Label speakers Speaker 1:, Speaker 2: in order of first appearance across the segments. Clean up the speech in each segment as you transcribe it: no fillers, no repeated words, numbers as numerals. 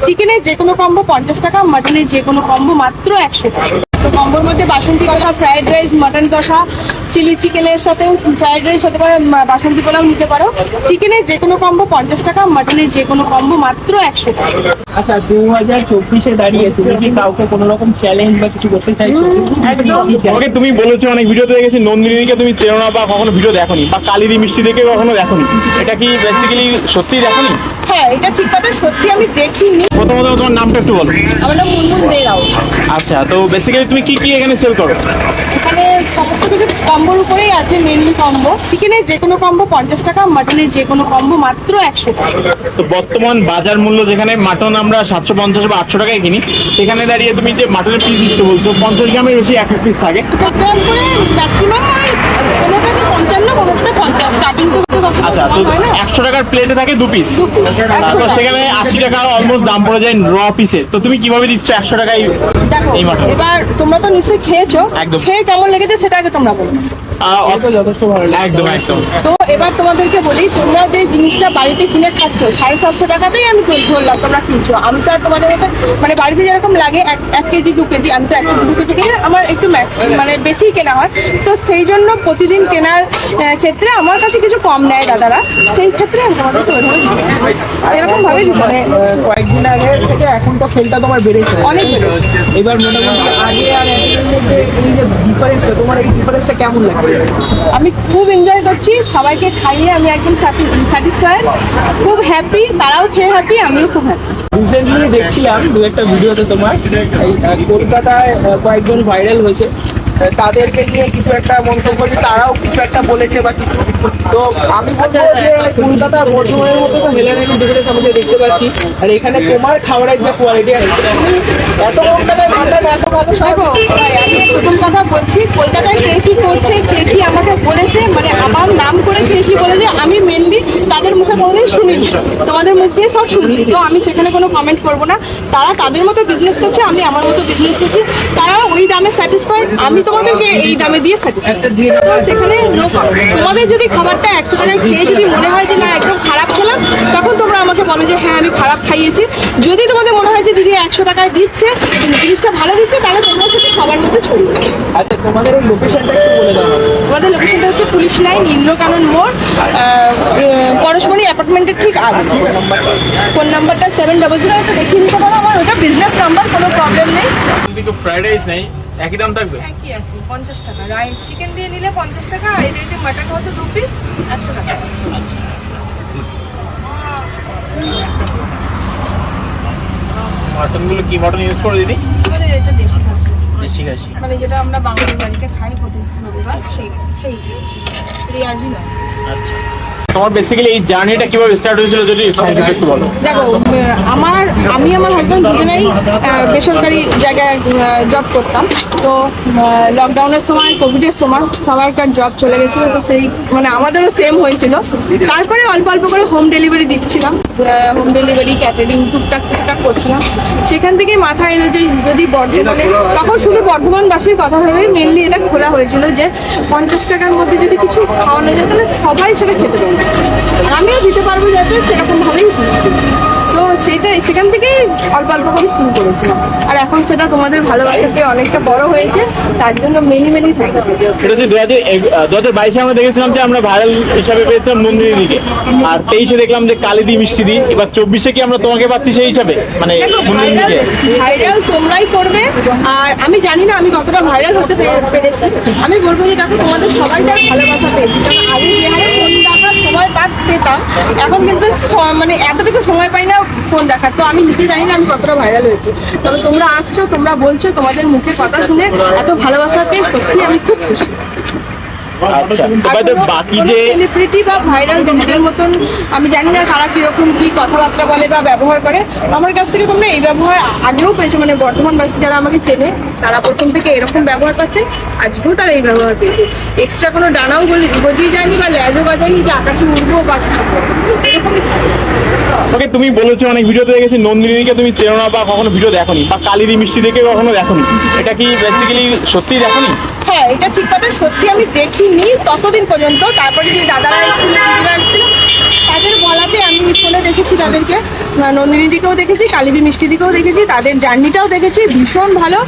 Speaker 1: চিকেনের যে কোনো কম্বো 50 টাকা, মাটনের যে কোনো কম্বো মাত্র 100 টাকা। তো কম্বোর মধ্যে বাসন্তী কষা, ফ্রাইড রাইস, মাটন কষা, চিলি চিকেনের সাথেও ফ্রাইড রাইস হতে পারে, বাসন্তী পোলাও নিতে পারো। চিকেনের যে কোনো কম্বো 50 টাকা, মাটনের যে কোনো কম্বো মাত্র 100 টাকা।
Speaker 2: আচ্ছা, 2024-এ দাঁড়িয়ে তুমি কি কাউকে কোনো রকম চ্যালেঞ্জ বা কিছু করতে চাইছো?
Speaker 1: একদম।
Speaker 3: ওকে, তুমি বলেছো অনেক ভিডিওতে দেখেছি নন্দিনীকে তুমি চেনো না বা কখনো ভিডিও দেখোনি, বা কালিদি মিষ্টি দেখে কখনো দেখোনি, এটা কি বেসিক্যালি সত্যি দেখোনি?
Speaker 1: হ্যাঁ, এটা ঠিক কথা, সত্যি আমি দেখিনি।
Speaker 3: প্রথমত তোমার নামটা একটু বলো।
Speaker 1: আমার নাম মুনমুন দে রাও।
Speaker 3: আচ্ছা, তো বেসিক্যালি তুমি কি কি এখানে সেল করো?
Speaker 1: এখানে সমস্ত কিছু কম্বোর উপরেই আছে, মেনলি কম্বো। চিকেনের যে কোনো কম্বো 50 টাকা, মাটনের যে কোনো কম্বো মাত্র 100 টাকা।
Speaker 3: তো বর্তমান বাজার মূল্য যেখানে মাটন আমরা 750 বা 800 টাকায় কিনি, সেখানে দাঁড়িয়ে তুমি যে মাটনের পিস দিচ্ছ বলছো 50 গ্রামের বেশি এক এক পিস থাকে।
Speaker 1: 50 গ্রাম করে ম্যাক্সিমাম, কোনোটা তো 55, কোনোটা 50, স্টার্টিং তো
Speaker 3: আচ্ছা, তো 100 টাকার প্লেটে থাকে 2 পিস, তো সেখানে 80 টাকা অলমোস্ট দাম পড়ে যায় র পিসের। তো তুমি কিভাবে দিচ্ছ 100 টাকায়
Speaker 1: দেখো,
Speaker 3: এই মাটন?
Speaker 1: এবার তোমরা তো নিশ্চয়ই খেয়েছো,
Speaker 3: একদম।
Speaker 1: খেয়ে কেমন লেগেছে সেটা আগে তোমরা বলো।
Speaker 2: যথেষ্ট ভালো লাগে।
Speaker 3: একদম একদম।
Speaker 1: তো এবার তোমাদেরকে বলি, তোমরা যে জিনিসটা বাড়িতে কিনে খাচ্ছ 750 টাকাতেই আমি ধরলাম তোমরা কিনছো। আমি তো আর তোমাদের মতো মানে বাড়িতে যেরকম লাগে 1 কেজি 2 কেজি, আমি তো 1 কেজি 2 কেজি কিনে আমার একটু মানে বেশি কেনা হয়। তো সেই জন্য প্রতিদিন কেনার ক্ষেত্রে আমার কাছে কিছু কম নেয় দাদারা, সেই ক্ষেত্রে আমি তোমাদেরকে এরকম ভাবে দিতে
Speaker 2: মানে কয়েকদিন আগে থেকে এখন তো সেলটা তোমার বেড়েছে,
Speaker 1: অনেক বেড়েছে।
Speaker 2: এবার মোটামুটি আগে আর এখনের মধ্যে এই যে ডিফারেন্সটা, তোমার এই ডিফারেন্সটা কেমন লাগছে?
Speaker 1: আমি খুব এনজয় করছি, সবাইকে খাইয়ে আমি একদম স্যাটিসফাইড, খুব হ্যাপি, তারাও খেয়ে হ্যাপি, আমিও খুব হ্যাপি।
Speaker 2: রিসেন্টলি দেখছিলাম দু একটা ভিডিওতে তোমার এই কলকাতায় কয়েকজন ভাইরাল হয়েছে, তাদেরকে নিয়ে কিছু একটা মন্তব্য, যে তারাও কিছু একটা বলেছে বা কিছু। তো আমি বলবো যে কলকাতার বর্ধমানের মধ্যে তো হেলানের ডিফারেন্স আমি যে দেখতে পাচ্ছি, আর এখানে তোমার খাবারের যে কোয়ালিটি, এত কম টাকায় ভান্ডার, এত ভালো
Speaker 1: দেখো ভাই, আমি প্রথম কথা বলছি, কলকাতায় কে কি করছে, কে কি আমাকে বলেছে, মানে আমার নাম করে কে কি বলেছে, আমি মেনলি তাদের মুখে কোনোদিন শুনিনি, তোমাদের মুখ দিয়ে সব শুনছি। তো আমি সেখানে কোনো কমেন্ট করবো না। তারা তাদের মতো বিজনেস করছে, আমি আমার মতো বিজনেস করছি, তারা ওই দামে স্যাটিসফাইড, আমি তোমাদেরকে এই দামে দিয়ে স্যাটিসফাইড। তো সেখানে নো প্রবলেম। তোমাদের যদি খাবারটা 100 টাকায় খেয়ে যদি মনে হয় যে না একদম খারাপ খেলাম, তখন তোমরা আমাকে বলো যে হ্যাঁ আমি খারাপ খাইয়েছি। যদি তোমাদের মনে হয় যে দিদি 100 টাকায় দিচ্ছে, জিনিসটা ভালো দিচ্ছে, তাহলে তোমরা সেটা সবার মধ্যে ছড়িয়ে দাও।
Speaker 2: আচ্ছা, তোমাদের এই লোকেশনটা একটু বলে দাও।
Speaker 1: আমাদের লোকেশনটা হচ্ছে পুলিশ লাইন, ইন্দ্রকানন মোড়, পরশমণি অ্যাপার্টমেন্টের ঠিক আগে। ফোন নাম্বারটা 700, একটা দেখিয়ে নিতে পারো, আমার ওটা বিজনেস নাম্বার, কোনো প্রবলেম নেই।
Speaker 3: যদি কেউ ফ্রাইড রাইস নেই একই দাম থাকবে?
Speaker 1: একই 50 টাকা, রাইস চিকেন দিয়ে নিলে 50 টাকা, আর এটা যদি মাটন হতো 2 পিস 100 টাকা।
Speaker 3: আচ্ছা, মাটনগুলো কি মটন ইউজ করো দিদি?
Speaker 1: আমাদের এটা দেশি খাসি,
Speaker 3: দেশি খাসি,
Speaker 1: মানে যেটা আমরা বাঙালি বাড়িতে খাই প্রতি রবিবার, সেই রিয়াজি নয়।
Speaker 3: আচ্ছা। তোমার বেসিক্যালি এই জার্নিটা কিভাবে স্টার্ট হয়েছিল যদি সংক্ষেপে একটু বলো?
Speaker 1: দেখো, আমি আমার হাজব্যান্ড দুজনেই বেসরকারি জায়গায় জব করতাম। তো লকডাউনের সময়, কোভিডের সময় সবাইকার জব চলে গেছিলো, তো সেই মানে আমাদেরও সেম হয়েছিল। তারপরে অল্প অল্প করে হোম ডেলিভারি দিচ্ছিলাম, হোম ডেলিভারি ক্যাটারিং টুকটাক করছিলাম। সেখান থেকে মাথায় এলো যে যদি বর্ধমানে, তখন শুধু বর্ধমানবাসীর কথা ভেবেই মেনলি এটা খোলা হয়েছিল, যে 50 টাকার মধ্যে যদি কিছু খাওয়ানো যায় তাহলে সবাই সেটা খেতে পারবে, আর আমিও দিতে পারবো, যাতে সেরকম ভাবেই হচ্ছে। তো সেখান থেকেই অল্প অল্প করে শুরু করেছিলাম, আর এখন সেটা তোমাদের ভালোবাসাতে অনেকটা বড় হয়েছে, তার জন্য মেনি থ্যাংক ইউ।
Speaker 3: এটা হচ্ছে 2022-এ আমরা দেখেছিলাম যে আমরা ভাইরাল হিসাবে পেয়েছিলাম নন্দিনীদিকে, আর 23-এ দেখলাম যে কালিদি মিষ্টি দি, এবার 24-এ কি আমরা তোমাকে পাচ্ছি সেই হিসাবে, মানে নন্দিনীদিকে?
Speaker 1: ভাইরাল তোমরাই করবে, আর আমি জানি না আমি কতটা ভাইরাল হতে পেরেছি। আমি বলবো যে দেখো, তোমাদের সবাই তার ভালোবাসা পেয়েছি, কারণ আগে যে হারে ফোন দেখার সময় পেতাম, এখন কিন্তু মানে এতটুকু সময় পাই না ফোন দেখার। তো আমি নিজে জানি না আমি কতটা ভাইরাল হয়েছি, তবে তোমরা আসছো, তোমরা বলছো, তোমাদের মুখে কথা শুনে এত ভালোবাসা পেয়ে সত্যি আমি খুব খুশি।
Speaker 3: আচ্ছা, এবার বাকি যে
Speaker 1: সেলিব্রিটি বা ভাইরাল দিদিদের মতন আমি জানি না তারা কিরকম কি কথাবার্তা বলে বা ব্যবহার করে, আমার কাছ থেকে তোমরা এই ব্যবহার আগেও পেয়েছো, মানে বর্তমানবাসী যারা আমাকে চেনে তারা প্রথম থেকে এরকম ব্যবহার পাচ্ছে, আজকেও তারা এই ব্যবহার পেয়েছে। এক্সট্রা কোনো ডানাও গজিয়ে যায়নি বা ল্যাজও গজায়নি যে আকাশে উঠবো বা কিছু এরকমই।
Speaker 3: ওকে, তুমি বলেছো অনেক ভিডিওতে দেখেছি নন্দিনীকে তুমি চেনো না বা কখনো ভিডিও দেখোনি, বা কালিদি মিষ্টি দেখে কখনো দেখোনি, এটা কি বেসিক্যালি সত্যিই দেখোনি?
Speaker 1: হ্যাঁ, এটা ঠিক কথা, সত্যি আমি দেখিনি ততদিন পর্যন্ত। তারপরে যে দাদারা এসেছিল, দিদিরা এসেছিল, তাদের বলাতে আমি ফোনে দেখেছি তাদেরকে, নন্দিনী দিকেও দেখেছি, কালিদি মিষ্টি দিকেও দেখেছি, তাদের জার্নিটাও দেখেছি, ভীষণ ভালো।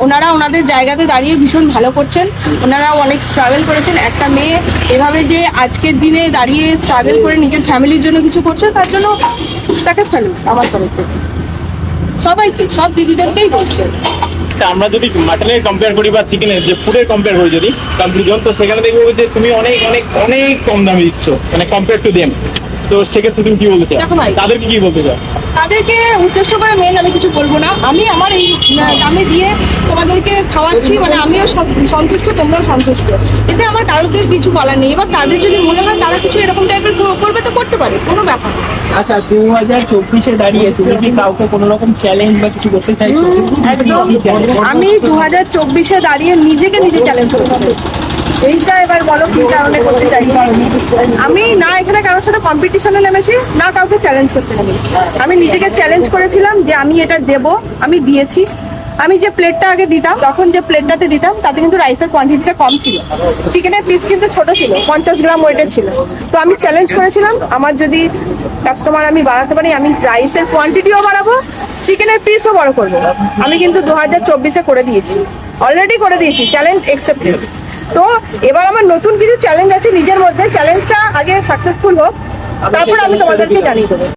Speaker 1: ওনারা ওনাদের জায়গাতে দাঁড়িয়ে ভীষণ ভালো করছেন, ওনারাও অনেক স্ট্রাগল করেছেন। একটা মেয়ে এভাবে যে আজকের দিনে দাঁড়িয়ে স্ট্রাগল করে নিজের ফ্যামিলির জন্য কিছু করছে, তার জন্য তাকে স্যালুট আমার তরফ থেকে, সবাইকে, সব দিদিদেরকেই বলছে।
Speaker 3: তা আমরা যদি মাটনের কম্পেয়ার করি বা চিকেনের যে ফুডের কম্পেয়ার করি যদি কম্পারিজন, তো সেখানে দেখবো যে তুমি অনেক অনেক অনেক কম দামে দিচ্ছ, মানে কম্পেয়ার টু দেম। তো সেক্ষেত্রে তুমি কি বলতে চাও,
Speaker 1: দেখো ভাই,
Speaker 3: তাদেরকে কি বলতে চাও?
Speaker 1: তাদেরকে উদ্দেশ্য করে মেন আমি কিছু বলবো না। আমি আমার এই দামে দিয়ে তোমাদেরকে খাওয়াচ্ছি, মানে আমিও সন্তুষ্ট, তোমরাও সন্তুষ্ট, এতে আমার কারোর কিছু বলার নেই। এবার তাদের যদি মনে হয় তারা কিছু এরকম টাইপের করবে তো করতে পারে, কোনো ব্যাপার না।
Speaker 2: আচ্ছা, 2024-এ দাঁড়িয়ে তুমি কি কাউকে কোনো রকম চ্যালেঞ্জ বা কিছু করতে চাইছো?
Speaker 1: একদম, আমি 2024-এ দাঁড়িয়ে নিজেকে নিজে চ্যালেঞ্জ করতে, এইটা এবার বলো কি কারণে করতে চাইছি। আমি না এখানে কারোর সাথে কম্পিটিশনে নেমেছি, না কাউকে চ্যালেঞ্জ করতে নেমেছি। আমি নিজেকে চ্যালেঞ্জ করেছিলাম যে আমি এটা দেব, আমি দিয়েছি। আমি যে প্লেটটা আগে দিতাম, তখন যে প্লেটটাতে দিতাম তাতে কিন্তু রাইসের কোয়ান্টিটিটা কম ছিল, চিকেনের পিস কিন্তু ছোট ছিল, 50 গ্রাম ওয়েটের ছিল। তো আমি চ্যালেঞ্জ করেছিলাম আমার যদি কাস্টমার আমি বাড়াতে পারি, আমি রাইসের কোয়ান্টিটিও বাড়াবো, চিকেনের পিসও বড় করবো। আমি কিন্তু 2024-এ করে দিয়েছি, অলরেডি করে দিয়েছি, চ্যালেঞ্জ একসেপ্টেড। তো এবার আমার নতুন কিছু চ্যালেঞ্জ আছে নিজের মধ্যে, চ্যালেঞ্জটা আগে সাকসেসফুল হোক, তারপর আমি তোমাদেরকে জানিয়ে দেবো।